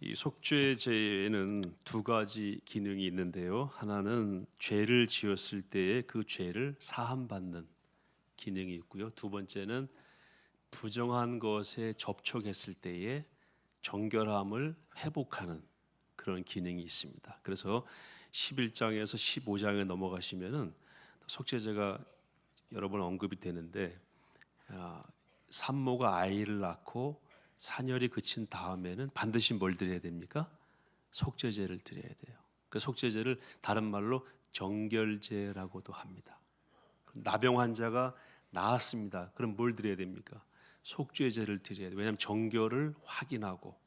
이 속죄제에는 두 가지 기능이 있는데요. 하나는 죄를 지었을 때에 그 죄를 사함받는 기능이 있고요. 두 번째는 부정한 것에 접촉했을 때에 정결함을 회복하는 그런 기능이 있습니다. 그래서 11장에서 15장에 넘어가시면은 속죄제가 여러 번 언급이 되는데 산모가 아이를 낳고 산열이 그친 다음에는 반드시 뭘 드려야 됩니까? 속죄제를 드려야 돼요. 그 속죄제를 다른 말로 정결제라고도 합니다. 나병 환자가 나았습니다. 그럼 뭘 드려야 됩니까? 속죄제를 드려야 돼요. 왜냐하면 정결을 확인하고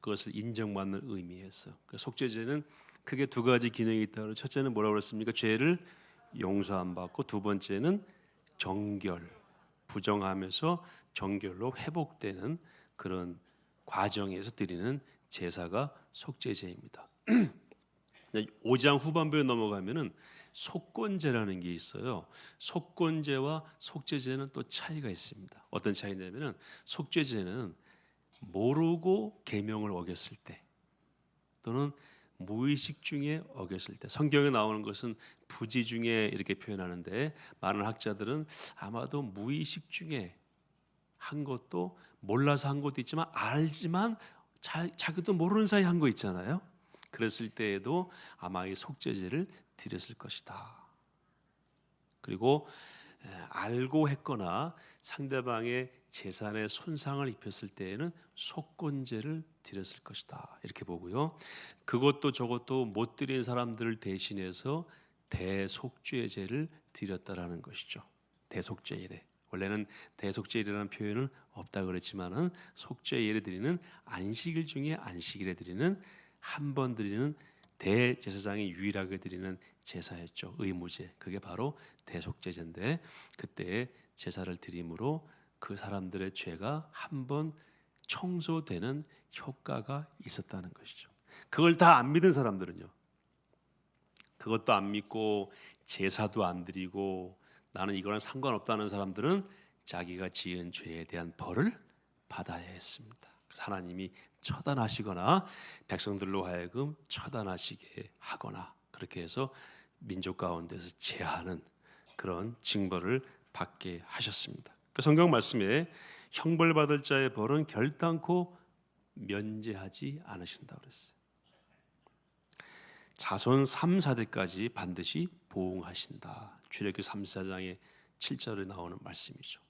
그것을 인정받는 의미에서. 속죄제는 크게 두 가지 기능이 있다고. 첫째는 뭐라고 그랬습니까? 죄를 용서함 받고, 두 번째는 정결, 부정하면서 정결로 회복되는 그런 과정에서 드리는 제사가 속죄제입니다. 5장 후반부에 넘어가면은 속건제라는 게 있어요. 속건제와 속죄제는 또 차이가 있습니다. 어떤 차이냐면은 속죄제는 모르고 계명을 어겼을 때 또는 무의식 중에 어겼을 때, 성경에 나오는 것은 부지 중에 이렇게 표현하는데 많은 학자들은 아마도 무의식 중에 한 것도, 몰라서 한 것도 있지만 알지만 자기도 모르는 사이 한 거 있잖아요. 그랬을 때에도 아마 이 속죄제를 드렸을 것이다. 그리고 알고 했거나 상대방의 재산에 손상을 입혔을 때에는 속건제를 드렸을 것이다. 이렇게 보고요. 그것도 저것도 못 드린 사람들을 대신해서 대속죄제를 드렸다라는 것이죠. 대속죄일에. 원래는 대속죄일이라는 표현은 없다 그랬지만은 속죄일에 드리는 안식일 중에 안식일에 드리는 한 번 드리는 대제사장이 유일하게 드리는 제사였죠. 의무제. 그게 바로 대속제제인데 그때 제사를 드림으로 그 사람들의 죄가 한 번 청소되는 효과가 있었다는 것이죠. 그걸 다 안 믿은 사람들은요. 그것도 안 믿고 제사도 안 드리고 나는 이거랑 상관없다는 사람들은 자기가 지은 죄에 대한 벌을 받아야 했습니다. 그래서 하나님이 처단하시거나 백성들로 하여금 처단하시게 하거나 그렇게 해서 민족 가운데서 제하는 그런 징벌을 받게 하셨습니다. 그 성경 말씀에 형벌받을 자의 벌은 결단코 면제하지 않으신다고 그랬어요. 자손 3, 4대까지 반드시 보응하신다. 출애굽기 3, 4장의 7절에 나오는 말씀이죠.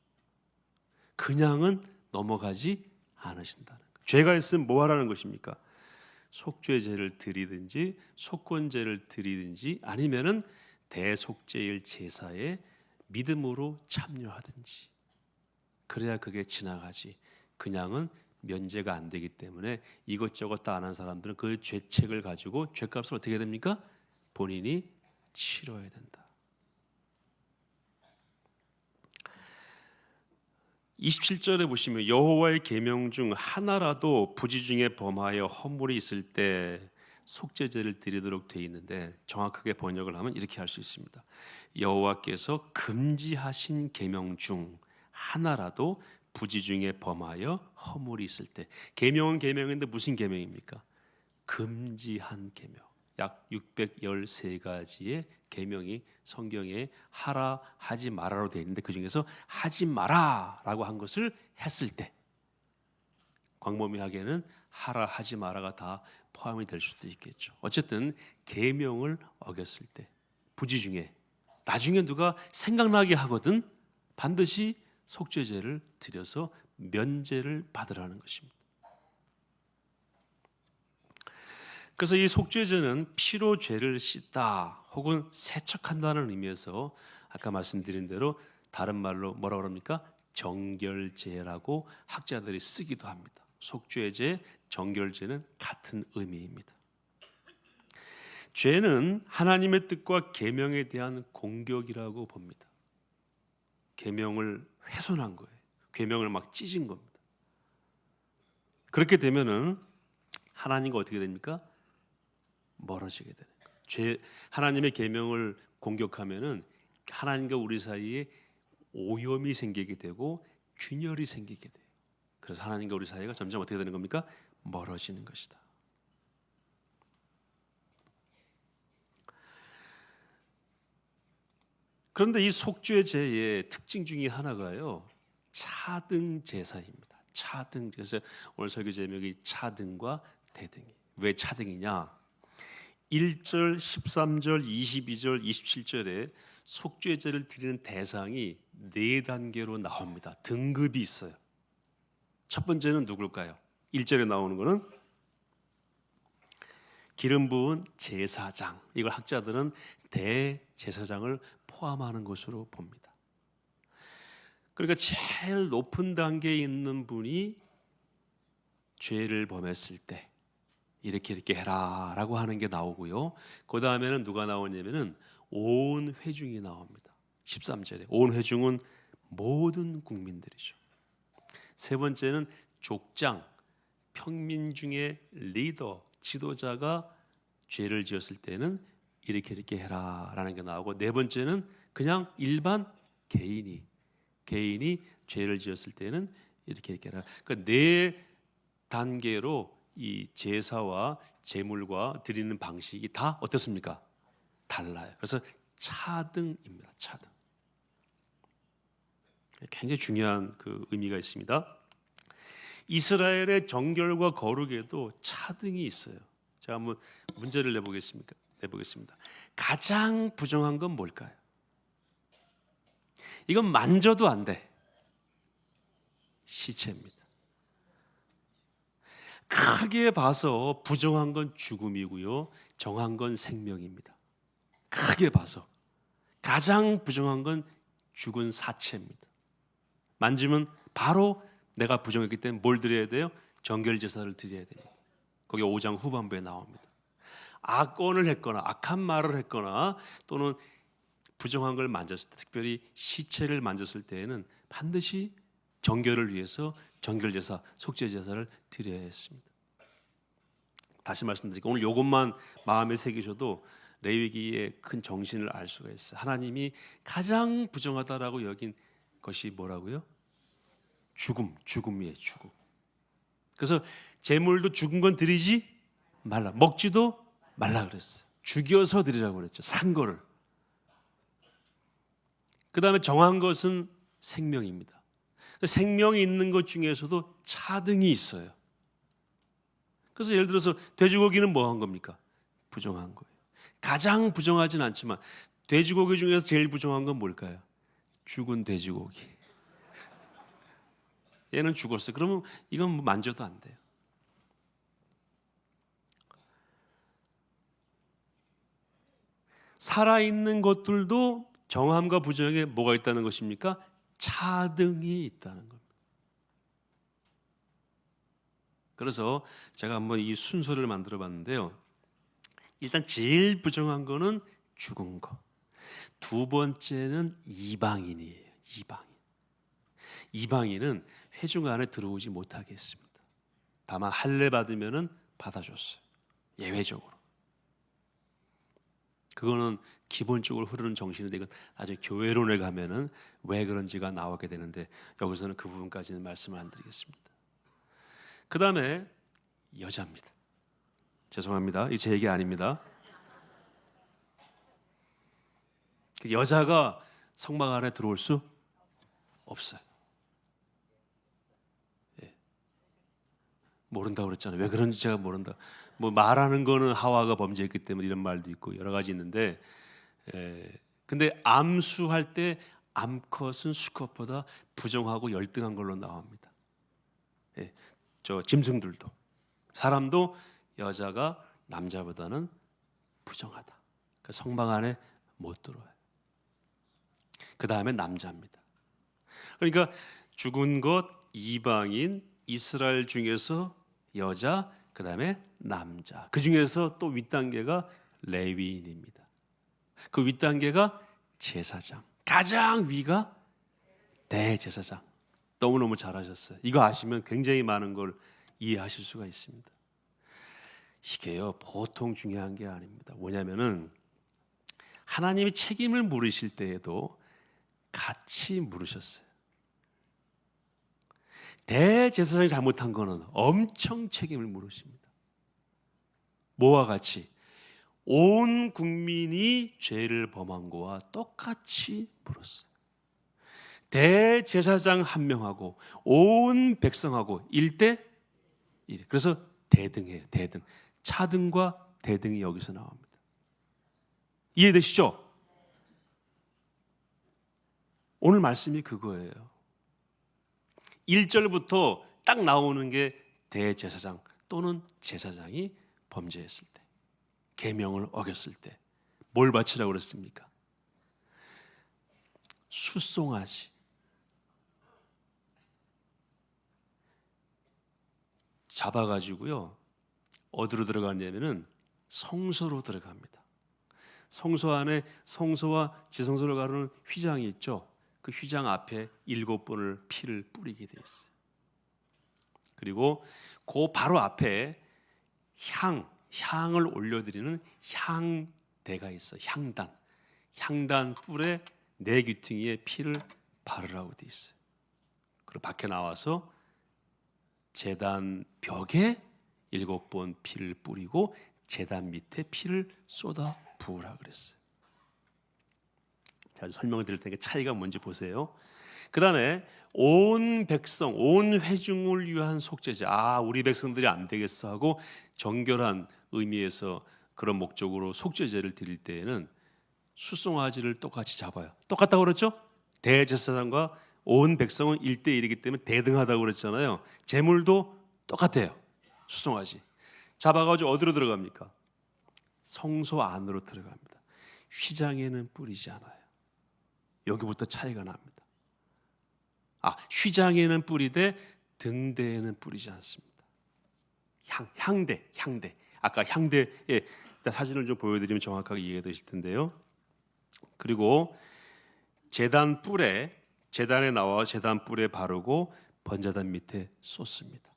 그냥은 넘어가지 않으신다는 거예요. 죄가 있으면 뭐 하라는 것입니까? 속죄제를 드리든지 속건제를 드리든지 아니면은 대속죄일 제사에 믿음으로 참여하든지 그래야 그게 지나가지. 그냥은 면제가 안 되기 때문에 이것저것 다 안 한 사람들은 그 죄책을 가지고 죄값을 어떻게 해야 됩니까? 본인이 치러야 된다. 27절에 보시면 여호와의 계명 중 하나라도 부지 중에 범하여 허물이 있을 때 속죄제를 드리도록 되어 있는데 정확하게 번역을 하면 이렇게 할 수 있습니다. 여호와께서 금지하신 계명 중 하나라도 부지 중에 범하여 허물이 있을 때. 계명은 계명인데 무슨 계명입니까? 금지한 계명. 약 613가지의 계명이 성경에 하라 하지 마라로 되어 있는데 그중에서 하지 마라라고 한 것을 했을 때 광범위하게는 하라 하지 마라가 다 포함이 될 수도 있겠죠. 어쨌든 계명을 어겼을 때 부지 중에 나중에 누가 생각나게 하거든 반드시 속죄제를 드려서 면제를 받으라는 것입니다. 그래서 이 속죄제는 피로 죄를 씻다 혹은 세척한다는 의미에서 아까 말씀드린 대로 다른 말로 뭐라고 그럽니까? 정결제라고 학자들이 쓰기도 합니다. 속죄제, 정결제는 같은 의미입니다. 죄는 하나님의 뜻과 계명에 대한 공격이라고 봅니다. 계명을 훼손한 거예요. 계명을 막 찢은 겁니다. 그렇게 되면은 하나님과 어떻게 됩니까? 멀어지게 되는 거예요. 하나님의 계명을 공격하면은 하나님과 우리 사이에 오염이 생기게 되고 균열이 생기게 돼요. 그래서 하나님과 우리 사이가 점점 어떻게 되는 겁니까? 멀어지는 것이다. 그런데 이 속죄제의 특징 중에 하나가요, 차등 제사입니다. 차등. 그래서 오늘 설교 제목이 차등과 대등이. 왜 차등이냐? 1절, 13절, 22절, 27절에 속죄제를 드리는 대상이 네 단계로 나옵니다. 등급이 있어요. 첫 번째는 누굴까요? 1절에 나오는 거는 기름 부은 제사장. 이걸 학자들은 대제사장을 포함하는 것으로 봅니다. 그러니까 제일 높은 단계에 있는 분이 죄를 범했을 때 이렇게 해라 라고 하는 게 나오고요. 그 다음에는 누가 나오냐면은 온 회중이 나옵니다. 13절에 온 회중은 모든 국민들이죠. 세 번째는 족장, 평민 중에 리더, 지도자가 죄를 지었을 때는 이렇게 해라 라는 게 나오고, 네 번째는 그냥 일반 개인이 죄를 지었을 때는 이렇게 해라. 그러니까 네 단계로 이 제사와 제물과 드리는 방식이 다 어떻습니까? 달라요. 그래서 차등입니다. 차등. 굉장히 중요한 그 의미가 있습니다. 이스라엘의 정결과 거룩에도 차등이 있어요. 제가 한번 문제를 내보겠습니다. 가장 부정한 건 뭘까요? 이건 만져도 안 돼. 시체입니다. 크게 봐서 부정한 건 죽음이고요, 정한 건 생명입니다. 크게 봐서 가장 부정한 건 죽은 사체입니다. 만지면 바로 내가 부정했기 때문에 뭘 드려야 돼요? 정결제사를 드려야 됩니다. 거기 5장 후반부에 나옵니다. 악언을 했거나 악한 말을 했거나 또는 부정한 걸 만졌을 때, 특별히 시체를 만졌을 때에는 반드시 정결을 위해서 정결제사, 속죄제사를 드려야 했습니다. 다시 말씀드릴게요. 오늘 이것만 마음에 새기셔도 레위기의 큰 정신을 알 수가 있어요. 하나님이 가장 부정하다라고 여긴 것이 뭐라고요? 죽음이에요. 죽음. 그래서 제물도 죽은 건 드리지 말라, 먹지도 말라 그랬어요. 죽여서 드리라고 그랬죠. 산 거를. 그 다음에 정한 것은 생명입니다. 생명이 있는 것 중에서도 차등이 있어요. 그래서 예를 들어서 돼지고기는 뭐 한 겁니까? 부정한 거예요. 가장 부정하진 않지만 돼지고기 중에서 제일 부정한 건 뭘까요? 죽은 돼지고기. 얘는 죽었어요. 그러면 이건 뭐 만져도 안 돼요. 살아있는 것들도 정함과 부정에 뭐가 있다는 것입니까? 차등이 있다는 겁니다. 그래서 제가 한번 이 순서를 만들어 봤는데요. 일단 제일 부정한 거는 죽은 거. 두 번째는 이방인이에요. 이방인은 회중 안에 들어오지 못하게 했습니다. 다만 할례 받으면은 받아줬어요. 예외적으로. 그거는 기본적으로 흐르는 정신인데, 이건 아주 교회론에 가면은 왜 그런지가 나오게 되는데 여기서는 그 부분까지는 말씀을 안 드리겠습니다. 그 다음에 여자입니다. 죄송합니다. 이게 제 얘기 아닙니다. 여자가 성막 안에 들어올 수 없어요. 예. 모른다고 그랬잖아요. 왜 그런지 제가 모른다. 뭐 말하는 거는 하와가 범죄했기 때문에 이런 말도 있고 여러 가지 있는데, 근데 암수할 때 암컷은 수컷보다 부정하고 열등한 걸로 나옵니다. 예. 저 짐승들도, 사람도 여자가 남자보다는 부정하다. 그 성막 안에 못 들어와요. 그 다음에 남자입니다. 그러니까 죽은 것, 이방인, 이스라엘 중에서 여자, 그 다음에 남자. 그 중에서 또 윗단계가 레위인입니다. 그 윗단계가 제사장. 가장 위가 대제사장. 너무너무 잘하셨어요. 이거 아시면 굉장히 많은 걸 이해하실 수가 있습니다. 이게요, 보통 중요한 게 아닙니다. 뭐냐면은 하나님이 책임을 물으실 때에도 같이 물으셨어요. 대제사장이 잘못한 거는 엄청 책임을 물으십니다. 뭐와 같이? 온 국민이 죄를 범한 거와 똑같이 물었어요. 대제사장 한 명하고 온 백성하고 1대 1. 그래서 대등해요. 대등. 차등과 대등이 여기서 나옵니다. 이해되시죠? 오늘 말씀이 그거예요. 1절부터 딱 나오는 게 대제사장 또는 제사장이 범죄했을 때, 계명을 어겼을 때 뭘 바치라고 그랬습니까? 숫송아지. 잡아가지고요, 어디로 들어가냐면은 성소로 들어갑니다. 성소 안에 성소와 지성소를 가르는 휘장이 있죠. 그 휘장 앞에 7번을 피를 뿌리게 돼 있어요. 그리고 그 바로 앞에 향을 올려드리는 향대가 있어요. 향단 뿔에 4귀퉁이에 피를 바르라고 돼 있어요. 그리고 밖에 나와서 제단 벽에 7번 피를 뿌리고 제단 밑에 피를 쏟아 부으라 그랬어요. 자, 설명을 드릴 테니까 차이가 뭔지 보세요. 그 다음에 온 백성, 온 회중을 위한 속죄제. 우리 백성들이 안 되겠어 하고 정결한 의미에서 그런 목적으로 속죄제를 드릴 때에는 숫송아지를 똑같이 잡아요. 똑같다고 그랬죠? 대제사장과 온 백성은 1대1이기 때문에 대등하다고 그랬잖아요. 제물도 똑같아요. 숫송아지 잡아가지고 어디로 들어갑니까? 성소 안으로 들어갑니다. 휘장에는 뿌리지 않아요. 여기부터 차이가 납니다. 휘장에는 뿌리되 등대에는 뿌리지 않습니다. 향대. 아까 향대의 사진을 좀 보여드리면 정확하게 이해되실 텐데요. 그리고 제단에 나와 제단 뿔에 바르고 번제단 밑에 쏟습니다.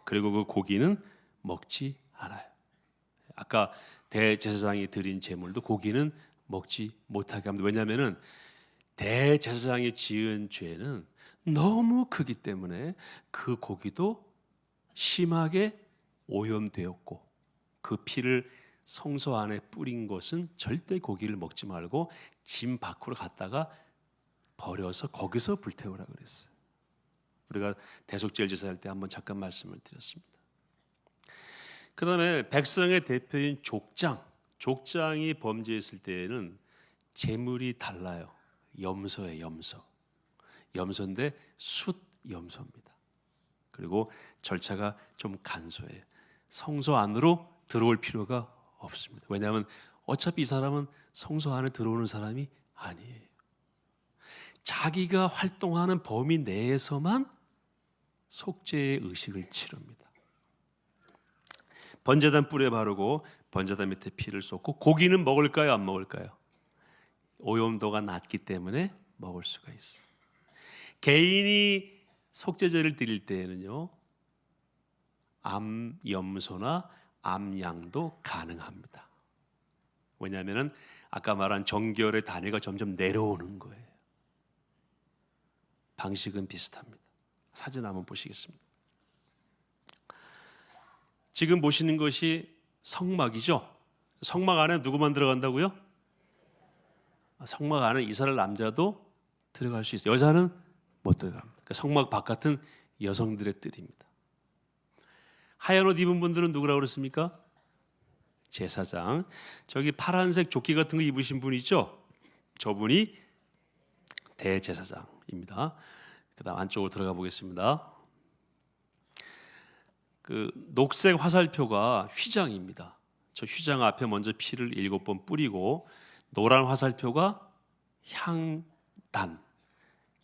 그리고 그 고기는 먹지 않아요. 아까 대제사장이 드린 제물도 고기는 먹지 못하게 합니다. 왜냐하면은 대제사장이 지은 죄는 너무 크기 때문에 그 고기도 심하게 오염되었고 그 피를 성소 안에 뿌린 것은 절대 고기를 먹지 말고 짐 밖으로 갔다가 버려서 거기서 불태우라 그랬어요. 우리가 대속죄를 제사할 때 한번 잠깐 말씀을 드렸습니다. 그 다음에 백성의 대표인 족장이 범죄했을 때에는 제물이 달라요. 염소예요. 염소인데 숫염소입니다. 그리고 절차가 좀 간소해요. 성소 안으로 들어올 필요가 없습니다. 왜냐하면 어차피 이 사람은 성소 안에 들어오는 사람이 아니에요. 자기가 활동하는 범위 내에서만 속죄의 의식을 치릅니다. 번제단 뿔에 바르고 번제단 밑에 피를 쏟고 고기는 먹을까요? 안 먹을까요? 오염도가 낮기 때문에 먹을 수가 있어요. 개인이 속죄제를 드릴 때에는요, 암염소나 암양도 가능합니다. 왜냐하면 아까 말한 정결의 단위가 점점 내려오는 거예요. 방식은 비슷합니다. 사진 한번 보시겠습니다. 지금 보시는 것이 성막이죠. 성막 안에 누구만 들어간다고요? 성막 안에 이스라엘 남자도 들어갈 수 있어요. 여자는 못 들어갑니다. 그러니까 성막 바깥은 여성들의 뜰입니다. 하얀 옷 입은 분들은 누구라고 그랬습니까? 제사장. 저기 파란색 조끼 같은 거 입으신 분 있죠? 저분이 대제사장입니다. 그다음 안쪽으로 들어가 보겠습니다. 그 녹색 화살표가 휘장입니다. 저 휘장 앞에 먼저 피를 7번 뿌리고 노란 화살표가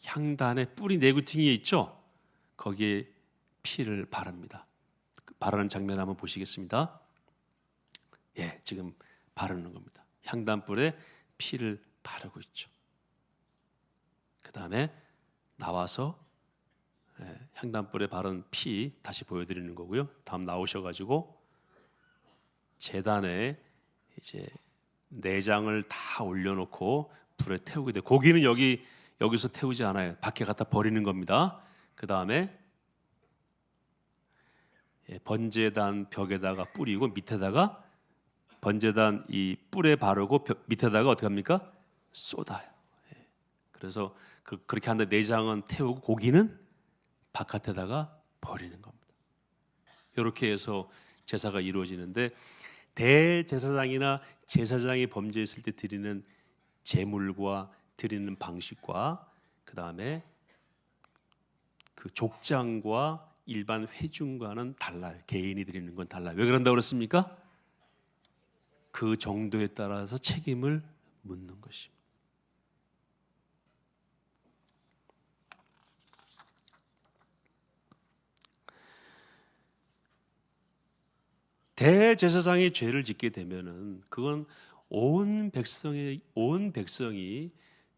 향단에 뿌리 4구퉁이에 있죠? 거기에 피를 바릅니다. 바르는 장면 한번 보시겠습니다. 예, 지금 바르는 겁니다. 향단불에 피를 바르고 있죠. 그 다음에 나와서 향단불에 바른 피 다시 보여드리는 거고요. 다음 나오셔가지고 제단에 이제 내장을 다 올려놓고 불에 태우게 돼. 고기는 여기서 태우지 않아요. 밖에 갖다 버리는 겁니다. 그 다음에 번제단 벽에다가 뿌리고 밑에다가 번제단 이 뿔에 바르고 밑에다가 어떻게 합니까? 쏟아요. 예. 그래서 그렇게 하는데 내장은 태우고 고기는 바깥에다가 버리는 겁니다. 이렇게 해서 제사가 이루어지는데, 대제사장이나 제사장이 범죄했을 때 드리는 제물과 드리는 방식과 그 다음에 그 족장과 일반 회중과는 달라요. 개인이 드리는 건 달라요. 왜 그런다고 그랬습니까? 그 정도에 따라서 책임을 묻는 것입니다. 대제사장이 죄를 짓게 되면은 그건 온 백성이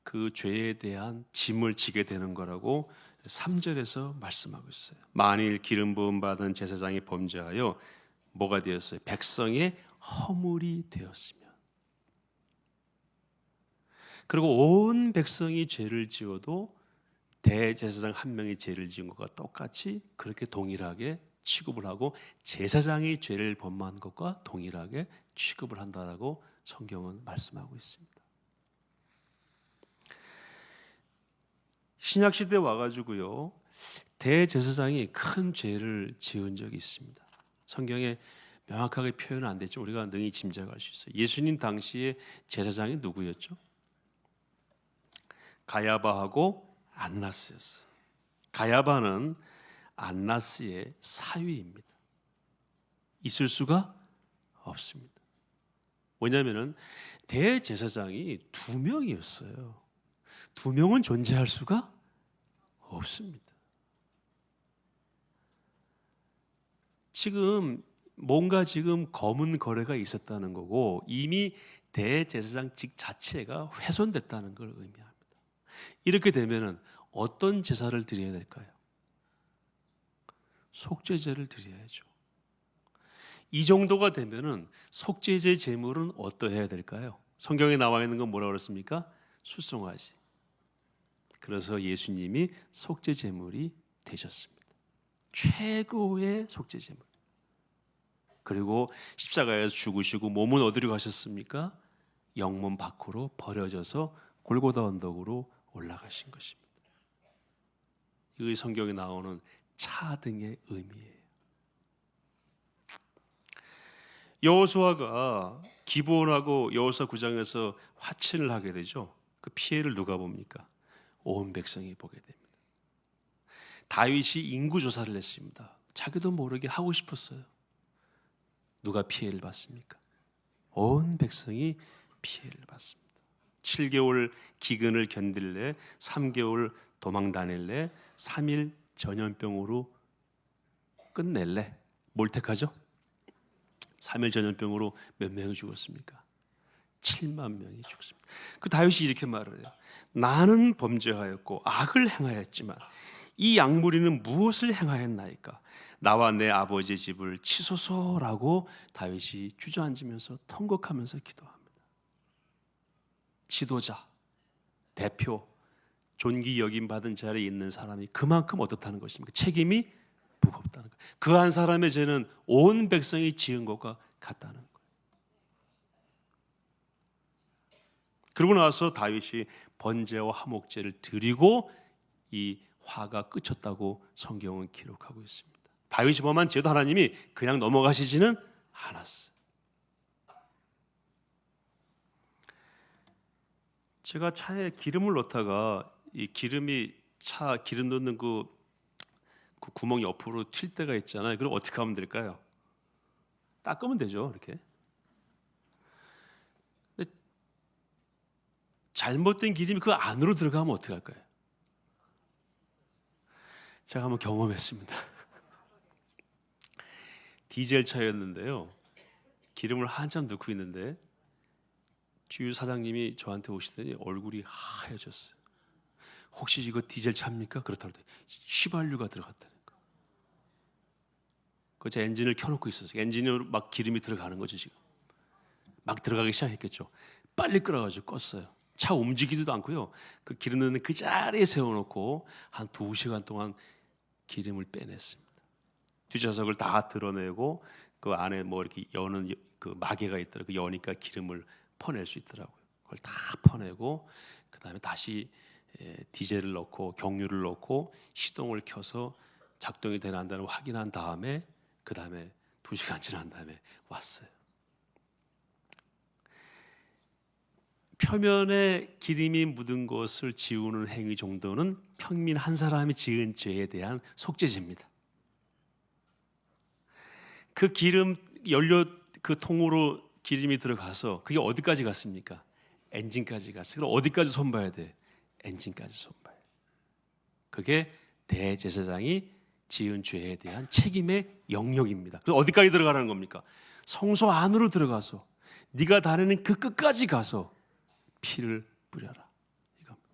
그 죄에 대한 짐을 지게 되는 거라고 3절에서 말씀하고 있어요. 만일 기름 부음 받은 제사장이 범죄하여 뭐가 되었어요? 백성의 허물이 되었으면. 그리고 온 백성이 죄를 지어도 대제사장 한 명이 죄를 지은 것과 똑같이 그렇게 동일하게 취급을 하고 제사장이 죄를 범한 것과 동일하게 취급을 한다라고 성경은 말씀하고 있습니다. 신약 시대 와가지고요, 대제사장이 큰 죄를 지은 적이 있습니다. 성경에 명확하게 표현은 안 됐지만 우리가 능히 짐작할 수 있어요. 예수님 당시에 제사장이 누구였죠? 가야바하고 안나스였어요. 가야바는 안나스의 사위입니다. 있을 수가 없습니다. 왜냐하면 대제사장이 2명이었어요. 2명은 존재할 수가 없습니다. 지금 검은 거래가 있었다는 거고 이미 대제사장직 자체가 훼손됐다는 걸 의미합니다. 이렇게 되면은 어떤 제사를 드려야 될까요? 속죄제를 드려야죠. 이 정도가 되면은 속죄제 제물은 어떠해야 될까요? 성경에 나와 있는 건 뭐라고 그랬습니까? 수송아지. 그래서 예수님이 속죄 제물이 되셨습니다. 최고의 속죄 제물. 그리고 십자가에서 죽으시고 몸은 어디로 가셨습니까? 영문 밖으로 버려져서 골고다 언덕으로 올라가신 것입니다. 이 성경에 나오는 차등의 의미예요. 여호수아가 기브온하고 여호수아 9장에서 화친을 하게 되죠. 그 피해를 누가 봅니까? 온 백성이 보게 됩니다. 다윗이 인구 조사를 했습니다. 자기도 모르게 하고 싶었어요. 누가 피해를 받습니까? 온 백성이 피해를 받습니다. 7개월 기근을 견딜래, 3개월 도망 다닐래, 3일 전염병으로 끝낼래. 뭘 택하죠? 3일 전염병으로 몇 명이 죽었습니까? 7만 명이 죽습니다. 그 다윗이 이렇게 말을 해요. 나는 범죄하였고 악을 행하였지만 이 양무리는 무엇을 행하였나이까? 나와 내 아버지의 집을 치소서라고 다윗이 주저앉으면서 통곡하면서 기도합니다. 지도자, 대표, 존귀 여김 받은 자리에 있는 사람이 그만큼 어떻다는 것입니까? 책임이 무겁다는 거예요. 그 한 사람의 죄는 온 백성이 지은 것과 같다는 거예요. 그러고 나서 다윗이 번제와 화목제를 드리고 이 화가 끝쳤다고 성경은 기록하고 있습니다. 다윗이 범한 죄도 하나님이 그냥 넘어가시지는 않았어요. 제가 차에 기름을 넣다가 이 기름이 차 기름 넣는 그 구멍 옆으로 튈 때가 있잖아요. 그럼 어떻게 하면 될까요? 닦으면 되죠, 이렇게. 근데 잘못된 기름이 그 안으로 들어가면 어떻게 할까요? 제가 한번 경험했습니다. 디젤 차였는데요. 기름을 한참 넣고 있는데 주유 사장님이 저한테 오시더니 얼굴이 하얘졌어요. 혹시 이거 디젤 차입니까? 그렇다고 휘발유가 들어갔다는 거. 그 제 엔진을 켜놓고 있었어요. 엔진으로 막 기름이 들어가는 거죠 지금. 막 들어가기 시작했겠죠. 빨리 끌어가지고 껐어요. 차 움직이지도 않고요. 그 기름 넣는 그 자리에 세워놓고 한 2시간 동안 기름을 빼냈습니다. 뒷좌석을 다 드러내고 그 안에 뭐 이렇게 여는 그 마개가 있더라고요. 그 여니까 기름을 퍼낼 수 있더라고요. 그걸 다 퍼내고 그 다음에 다시 디젤을 넣고 경유를 넣고 시동을 켜서 작동이 되나 안 되나 확인한 다음에 그 다음에 2시간 지난 다음에 왔어요. 표면에 기름이 묻은 것을 지우는 행위 정도는 평민 한 사람이 지은 죄에 대한 속죄제입니다. 그 기름 연료 그 통으로 기름이 들어가서 그게 어디까지 갔습니까? 엔진까지 갔어요. 그럼 어디까지 손봐야 돼? 엔진까지 손봐야 돼. 그게 대제사장이 지은 죄에 대한 책임의 영역입니다. 그래서 어디까지 들어가라는 겁니까? 성소 안으로 들어가서 네가 다니는 그 끝까지 가서 피를 뿌려라. 이겁니다.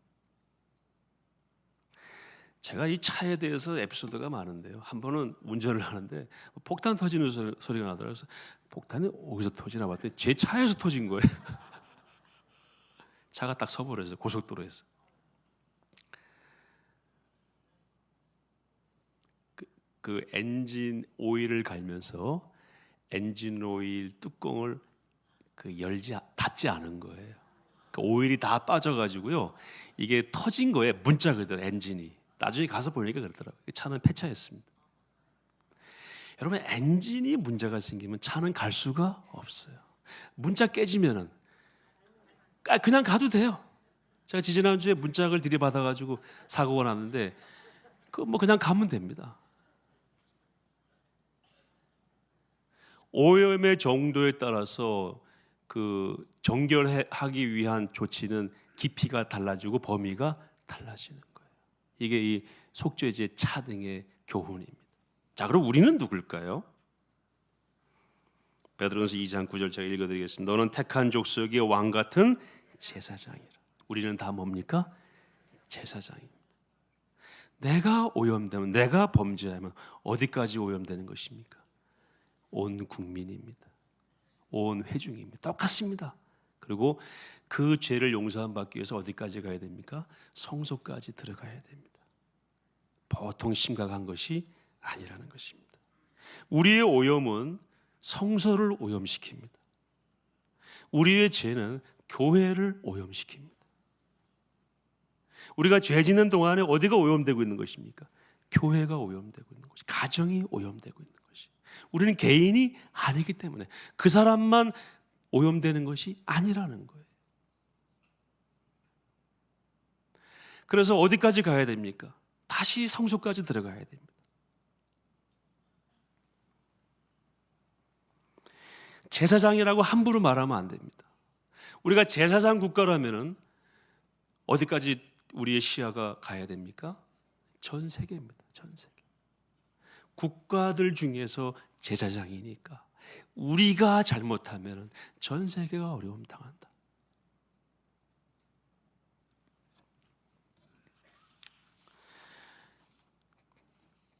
제가 이 차에 대해서 에피소드가 많은데요. 한 번은 운전을 하는데 폭탄 터지는 소리가 나더라고요. 그래서 폭탄이 어디서 터지나 봤더니 제 차에서 터진 거예요. 차가 딱 서버려서 고속도로에서. 그 엔진 오일을 갈면서 엔진 오일 뚜껑을 닫지 않은 거예요. 그 오일이 다 빠져가지고요. 이게 터진 거예요. 문자거든 엔진이. 나중에 가서 보니까 그렇더라고요. 차는 폐차했습니다. 여러분 엔진이 문제가 생기면 차는 갈 수가 없어요. 문자 깨지면은 그냥 가도 돼요. 제가 지지난주에 문짝을 들이받아가지고 사고가 났는데 그냥 가면 됩니다. 오염의 정도에 따라서 그 정결하기 위한 조치는 깊이가 달라지고 범위가 달라지는 거예요. 이게 이 속죄제 차등의 교훈입니다. 자, 그럼 우리는 누굴까요? 베드로전서 2장 9절 제가 읽어드리겠습니다. 너는 택한 족속의 왕 같은 제사장이라. 우리는 다 뭡니까? 제사장입니다. 내가 오염되면, 내가 범죄하면 어디까지 오염되는 것입니까? 온 국민입니다. 온 회중입니다. 똑같습니다. 그리고 그 죄를 용서받기 위해서 어디까지 가야 됩니까? 성소까지 들어가야 됩니다. 보통 심각한 것이 아니라는 것입니다. 우리의 오염은 성소를 오염시킵니다. 우리의 죄는 교회를 오염시킵니다. 우리가 죄 짓는 동안에 어디가 오염되고 있는 것입니까? 교회가 오염되고 있는 것이, 가정이 오염되고 있는 것이. 우리는 개인이 아니기 때문에 그 사람만 오염되는 것이 아니라는 거예요. 그래서 어디까지 가야 됩니까? 다시 성소까지 들어가야 됩니다. 제사장이라고 함부로 말하면 안 됩니다. 우리가 제사장 국가라면은 어디까지 우리의 시야가 가야 됩니까? 전 세계입니다. 전 세계. 국가들 중에서 제사장이니까 우리가 잘못하면 전 세계가 어려움 당한다.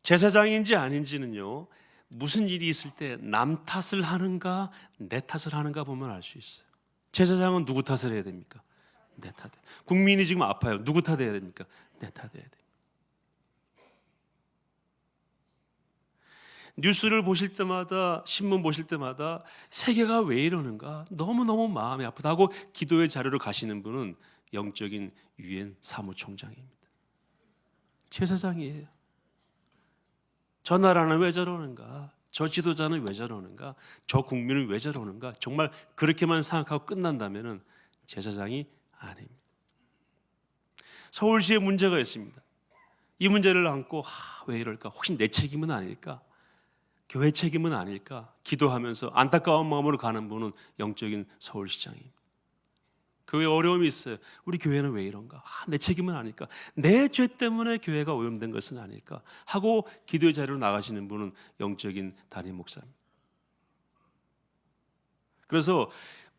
제사장인지 아닌지는요, 무슨 일이 있을 때 남 탓을 하는가 내 탓을 하는가 보면 알 수 있어요. 제사장은 누구 탓을 해야 됩니까? 내 탓. 국민이 지금 아파요. 누구 탓해야 됩니까? 내 탓해야 됩니다. 뉴스를 보실 때마다, 신문 보실 때마다 세계가 왜 이러는가 너무너무 마음이 아프다고 기도의 자료로 가시는 분은 영적인 유엔 사무총장입니다. 제사장이에요. 저 나라는 왜 저러는가, 저 지도자는 왜 저러는가, 저 국민은 왜 저러는가, 정말 그렇게만 생각하고 끝난다면 제사장이 아닙니다. 서울시에 문제가 있습니다. 이 문제를 안고 왜 이럴까, 혹시 내 책임은 아닐까, 교회 책임은 아닐까 기도하면서 안타까운 마음으로 가는 분은 영적인 서울시장입니다. 교회에 어려움이 있어요. 우리 교회는 왜 이런가, 내 책임은 아닐까, 내 죄 때문에 교회가 오염된 것은 아닐까 하고 기도의 자리로 나가시는 분은 영적인 담임 목사입니다. 그래서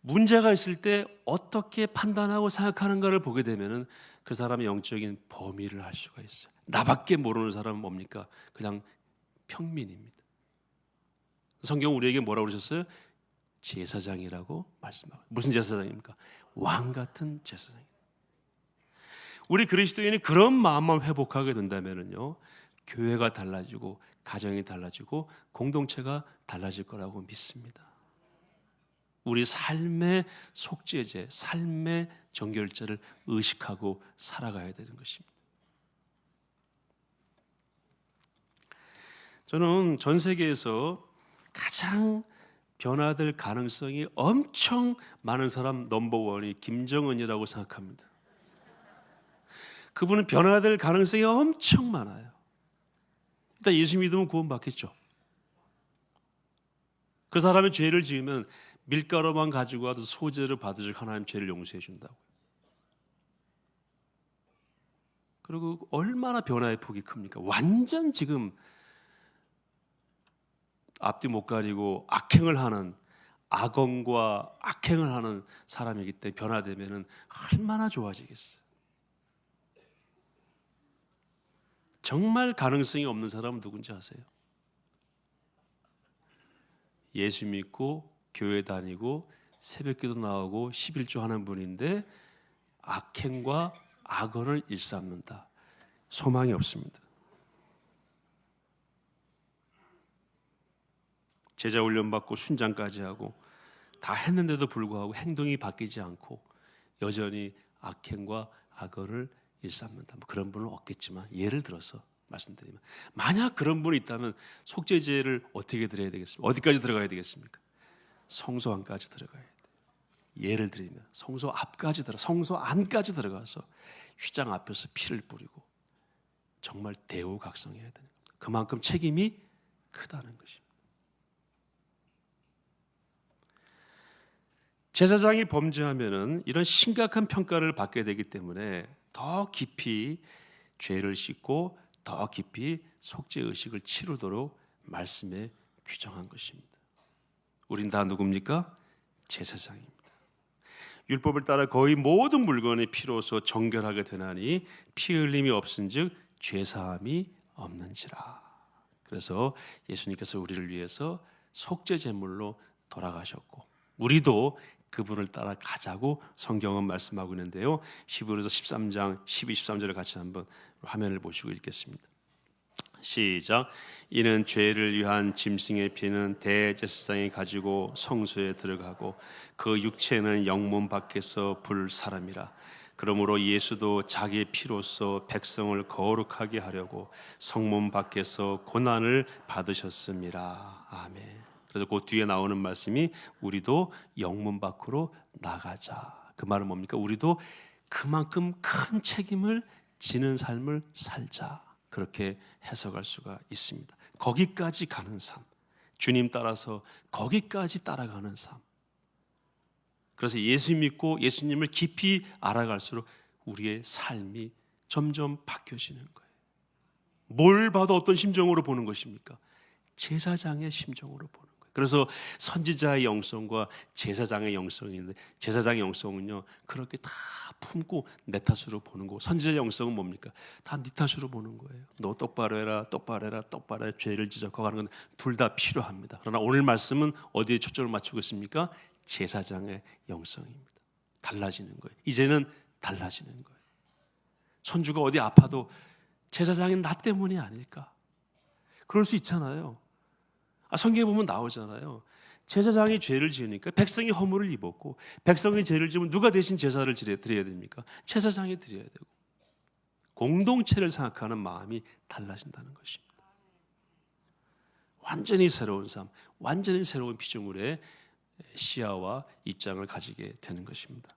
문제가 있을 때 어떻게 판단하고 생각하는가를 보게 되면 그 사람의 영적인 범위를 알 수가 있어요. 나밖에 모르는 사람은 뭡니까? 그냥 평민입니다. 성경 우리에게 뭐라고 그러셨어요? 제사장이라고 말씀하고. 무슨 제사장입니까? 왕 같은 제사장. 우리 그리스도인이 그런 마음만 회복하게 된다면요, 교회가 달라지고 가정이 달라지고 공동체가 달라질 거라고 믿습니다. 우리 삶의 속죄제, 삶의 정결제를 의식하고 살아가야 되는 것입니다. 저는 전 세계에서 가장 변화될 가능성이 엄청 많은 사람 넘버원이 김정은이라고 생각합니다. 그분은 변화될 가능성이 엄청 많아요. 일단 예수 믿으면 구원받겠죠. 그 사람이 죄를 지으면 밀가루만 가지고 와도 소재를 받으시고 하나님 죄를 용서해 준다고. 그리고 얼마나 변화의 폭이 큽니까? 완전 지금 앞뒤 못 가리고 악행을 하는, 악언과 악행을 하는 사람이기 때문에 변화되면 얼마나 좋아지겠어요. 정말 가능성이 없는 사람은 누군지 아세요? 예수 믿고 교회 다니고 새벽기도 나오고 11조 하는 분인데 악행과 악언을 일삼는다. 소망이 없습니다. 제자 훈련 받고 순장까지 하고 다 했는데도 불구하고 행동이 바뀌지 않고 여전히 악행과 악언을 일삼는다. 뭐 그런 분은 없겠지만 예를 들어서 말씀드리면 만약 그런 분이 있다면 속죄제를 어떻게 드려야 되겠습니까? 어디까지 들어가야 되겠습니까? 성소 안까지 들어가야 돼요. 예를 들면 성소 앞까지 성소 안까지 들어가서 휘장 앞에서 피를 뿌리고 정말 대우각성해야 되는 겁니다. 그만큼 책임이 크다는 것입니다. 제사장이 범죄하면은 이런 심각한 평가를 받게 되기 때문에 더 깊이 죄를 씻고 더 깊이 속죄 의식을 치르도록 말씀에 규정한 것입니다. 우린 다 누굽니까? 제사장입니다. 율법을 따라 거의 모든 물건이 피로써 정결하게 되나니 피 흘림이 없은즉 죄 사함이 없는지라. 그래서 예수님께서 우리를 위해서 속죄 제물로 돌아가셨고 우리도 그분을 따라 가자고 성경은 말씀하고 있는데요. 히브리서 13장 12, 13절을 같이 한번 화면을 보시고 읽겠습니다. 시작. 이는 죄를 위한 짐승의 피는 대제사장이 가지고 성소에 들어가고 그 육체는 영문 밖에서 불 사람이라. 그러므로 예수도 자기 피로써 백성을 거룩하게 하려고 성문 밖에서 고난을 받으셨음이라. 아멘. 그래서 그 뒤에 나오는 말씀이 우리도 영문 밖으로 나가자. 그 말은 뭡니까? 우리도 그만큼 큰 책임을 지는 삶을 살자. 그렇게 해석할 수가 있습니다. 거기까지 가는 삶, 주님 따라서 거기까지 따라가는 삶. 그래서 예수 믿고 예수님을 깊이 알아갈수록 우리의 삶이 점점 바뀌어지는 거예요. 뭘 봐도 어떤 심정으로 보는 것입니까? 제사장의 심정으로 보는 거예요. 그래서 선지자의 영성과 제사장의 영성이 있는데 제사장의 영성은요 그렇게 다 품고 내 탓으로 보는 거고 선지자의 영성은 뭡니까? 다 네 탓으로 보는 거예요. 너 똑바로 해라, 똑바로 해라, 똑바로 해. 죄를 지적하고 하는 건 둘 다 필요합니다. 그러나 오늘 말씀은 어디에 초점을 맞추고 있습니까? 제사장의 영성입니다. 달라지는 거예요. 이제는 달라지는 거예요. 손주가 어디 아파도 제사장인 나 때문이 아닐까? 그럴 수 있잖아요. 성경에 보면 나오잖아요. 제사장이 죄를 지으니까 백성이 허물을 입었고 백성이 죄를 지으면 누가 대신 제사를 드려야 됩니까? 제사장이 드려야 되고 공동체를 생각하는 마음이 달라진다는 것입니다. 완전히 새로운 삶, 완전히 새로운 피조물의 시야와 입장을 가지게 되는 것입니다.